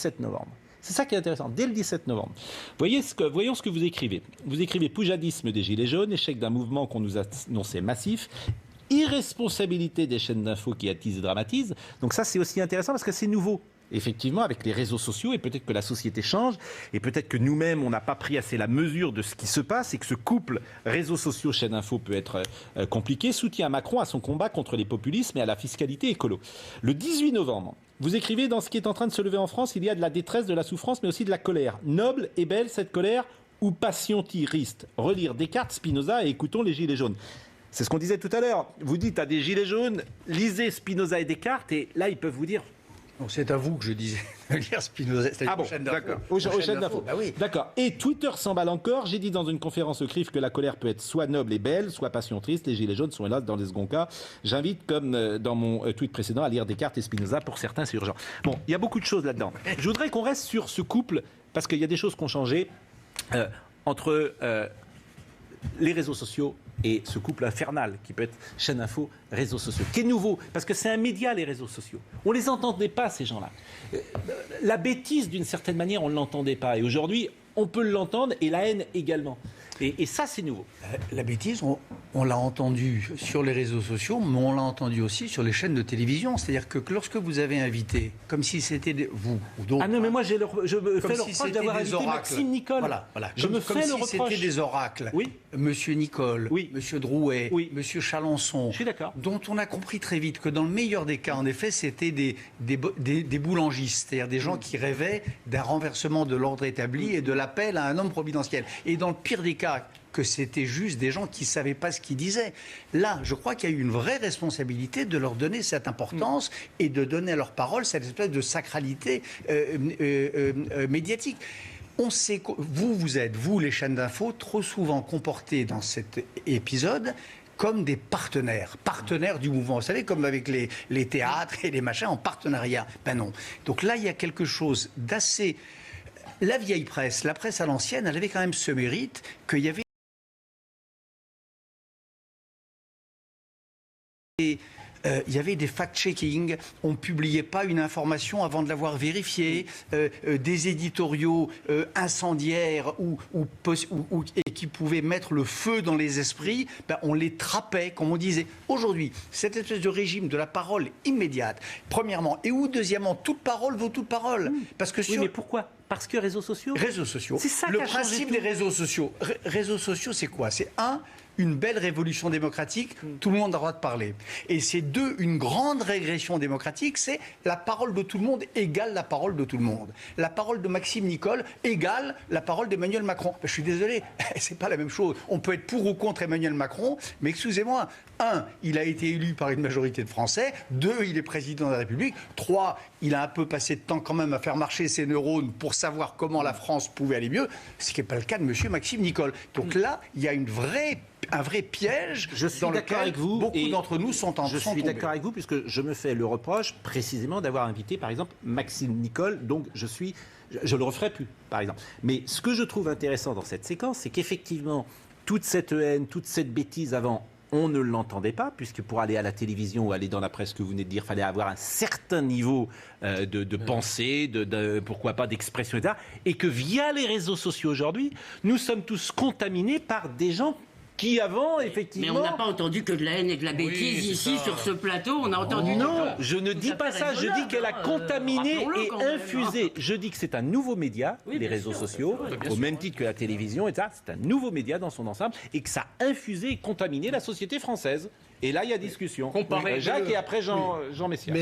17 novembre. C'est ça qui est intéressant, dès le 17 novembre. Voyons ce que vous écrivez. Vous écrivez poujadisme des Gilets jaunes, échec d'un mouvement qu'on nous annonçait massif, irresponsabilité des chaînes d'infos qui attisent et dramatisent. Donc ça, c'est aussi intéressant parce que c'est nouveau. Effectivement, avec les réseaux sociaux, et peut-être que la société change, et peut-être que nous-mêmes, on n'a pas pris assez la mesure de ce qui se passe, et que ce couple réseaux sociaux, chaîne info peut être compliqué. Soutien à Macron à son combat contre les populismes et à la fiscalité écolo. Le 18 novembre, vous écrivez, dans ce qui est en train de se lever en France, il y a de la détresse, de la souffrance, mais aussi de la colère. Noble et belle cette colère, ou passion-tiriste. Relire Descartes, Spinoza et écoutons les Gilets jaunes. C'est ce qu'on disait tout à l'heure. Vous dites à des Gilets jaunes, lisez Spinoza et Descartes, et là, ils peuvent vous dire... Donc c'est à vous que je disais de lire Spinoza. Ah bon, d'accord. Aux chaînes d'info. Bah oui. D'accord. Et Twitter s'emballe encore. J'ai dit dans une conférence au CRIF que la colère peut être soit noble et belle, soit passion triste. Les Gilets jaunes sont hélas dans les seconds cas. J'invite, comme dans mon tweet précédent, à lire Descartes et Spinoza. Pour certains, c'est urgent. Bon, il y a beaucoup de choses là-dedans. Je voudrais qu'on reste sur ce couple, parce qu'il y a des choses qui ont changé entre les réseaux sociaux et ce couple infernal qui peut être chaîne info, réseaux sociaux, qui est nouveau, parce que c'est un média, les réseaux sociaux. On ne les entendait pas, ces gens-là. La bêtise, d'une certaine manière, on ne l'entendait pas. Et aujourd'hui, on peut l'entendre, et la haine également. Et ça, c'est nouveau. La bêtise, on l'a entendu sur les réseaux sociaux, mais on l'a entendu aussi sur les chaînes de télévision. C'est-à-dire que lorsque vous avez invité, comme si c'était vous ou d'autres... Ah non, mais moi, je me fais le reproche d'avoir invité Maxime Nicole. Voilà. Je me fais le reproche. C'était des oracles. Oui. Monsieur Nicole, oui. Monsieur Drouet, oui. Monsieur Chalençon. Je suis d'accord. Dont on a compris très vite que dans le meilleur des cas, en effet, c'était des boulangistes. C'est-à-dire des gens qui rêvaient d'un renversement de l'ordre établi et de l'appel à un homme providentiel. Et dans le pire des cas, que c'était juste des gens qui ne savaient pas ce qu'ils disaient. Là, je crois qu'il y a eu une vraie responsabilité de leur donner cette importance et de donner à leur parole cette espèce de sacralité médiatique. On sait que vous êtes, les chaînes d'infos, trop souvent comportés dans cet épisode comme des partenaires du mouvement. Vous savez, comme avec les théâtres et les machins en partenariat. Ben non. Donc là, il y a quelque chose d'assez... La vieille presse, la presse à l'ancienne, elle avait quand même ce mérite qu'il y avait il y avait des fact-checking, on ne publiait pas une information avant de l'avoir vérifiée, des éditoriaux incendiaires et qui pouvaient mettre le feu dans les esprits, on les trappait, comme on disait. Aujourd'hui, cette espèce de régime de la parole immédiate, premièrement, et ou deuxièmement, toute parole vaut toute parole. Parce que Oui, mais pourquoi ? Parce que réseaux sociaux. Réseaux sociaux. C'est ça le qui a changé principe tout. des réseaux sociaux. Réseaux sociaux, c'est quoi ? C'est une belle révolution démocratique, tout le monde a le droit de parler. Et c'est deux, une grande régression démocratique, c'est la parole de tout le monde égale la parole de tout le monde. La parole de Maxime Nicole égale la parole d'Emmanuel Macron. Je suis désolé, c'est pas la même chose. On peut être pour ou contre Emmanuel Macron, mais excusez-moi, 1, il a été élu par une majorité de Français, 2, il est président de la République, 3, il a un peu passé de temps quand même à faire marcher ses neurones pour savoir comment la France pouvait aller mieux, ce qui n'est pas le cas de M. Maxime Nicole. Donc là, il y a un vrai piège dans lequel beaucoup d'entre nous sont en train de tomber. Je suis d'accord avec vous, puisque je me fais le reproche précisément d'avoir invité, par exemple, Maxime Nicole, donc je le referai plus, par exemple. Mais ce que je trouve intéressant dans cette séquence, c'est qu'effectivement, toute cette haine, toute cette bêtise avant, on ne l'entendait pas, puisque pour aller à la télévision ou aller dans la presse, que vous venez de dire, il fallait avoir un certain niveau de pensée, pourquoi pas d'expression, etc. Et que via les réseaux sociaux aujourd'hui, nous sommes tous contaminés par des gens qui avant, effectivement... Mais on n'a pas entendu que de la haine et de la bêtise ici, sur ce plateau. On a entendu... Non, je ne dis pas ça. Je dis qu'elle a contaminé et infusé. Je dis que c'est un nouveau média, les réseaux sociaux, au même titre que la télévision, etc. C'est un nouveau média dans son ensemble et que ça a infusé et contaminé la société française. Et là, il y a discussion. Jacques et après Jean Messia.